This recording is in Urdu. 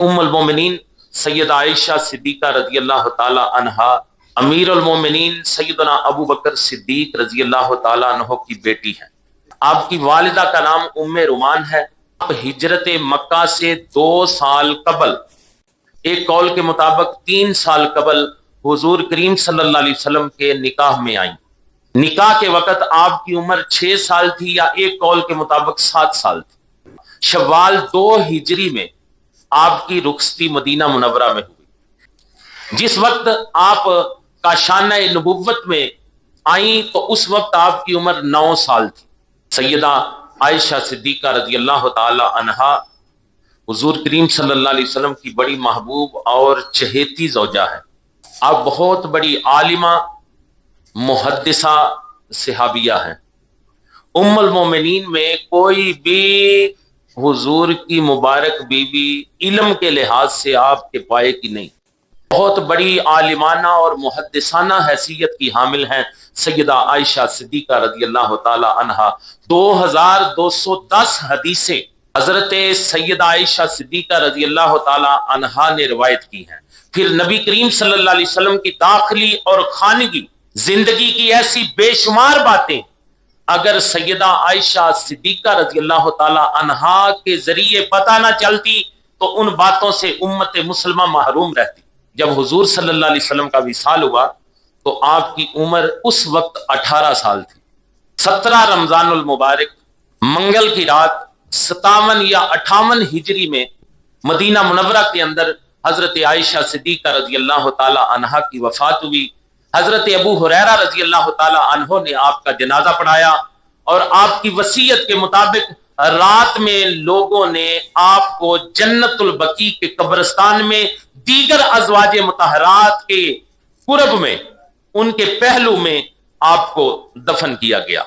المومنین سیدہ عائشہ صدیقہ رضی اللہ تعالی عنہا امیر المومنین سیدنا ابو بکر صدیق رضی اللہ تعالی عنہ کی بیٹی ہیں۔ آپ کی والدہ کا نام ام رومان ہے۔ آپ ہجرت مکہ سے 2 سال قبل، ایک قول کے مطابق 3 سال قبل حضور کریم صلی اللہ علیہ وسلم کے نکاح میں آئیں۔ نکاح کے وقت آپ کی عمر 6 سال تھی یا ایک قول کے مطابق 7 سال تھی۔ شوال 2 ہجری میں آپ کی رخصتی مدینہ منورہ میں ہوئی۔ جس وقت آپ کاشانہ نبوت میں آئیں تو اس وقت آپ کی عمر 9 سال تھی۔ سیدہ عائشہ صدیقہ رضی اللہ تعالی عنہا حضور کریم صلی اللہ علیہ وسلم کی بڑی محبوب اور چہیتی زوجہ ہے۔ آپ بہت بڑی عالمہ، محدثہ، صحابیہ ہیں۔ ام المومنین میں کوئی بھی حضور کی مبارک بیوی علم کے لحاظ سے آپ کے پائے کی نہیں۔ بہت بڑی عالمانہ اور محدثانہ حیثیت کی حامل ہیں سیدہ عائشہ صدیقہ رضی اللہ تعالی عنہا۔ 2210 حدیثیں حضرت سیدہ عائشہ صدیقہ رضی اللہ تعالی عنہا نے روایت کی ہیں۔ پھر نبی کریم صلی اللہ علیہ وسلم کی داخلی اور خانگی زندگی کی ایسی بے شمار باتیں اگر سیدہ عائشہ صدیقہ رضی اللہ تعالی عنہا کے ذریعے پتہ نہ چلتی تو ان باتوں سے امت مسلمہ محروم رہتی۔ جب حضور صلی اللہ علیہ وسلم کا وصال ہوا تو آپ کی عمر اس وقت 18 سال تھی۔ 17 رمضان المبارک منگل کی رات 57 یا 58 ہجری میں مدینہ منورہ کے اندر حضرت عائشہ صدیقہ رضی اللہ تعالی عنہا کی وفات ہوئی۔ حضرت ابو ہریرہ رضی اللہ تعالی عنہ نے آپ کا جنازہ پڑھایا اور آپ کی وصیت کے مطابق رات میں لوگوں نے آپ کو جنت البقیع کے قبرستان میں دیگر ازواج مطہرات کے قرب میں ان کے پہلو میں آپ کو دفن کیا گیا۔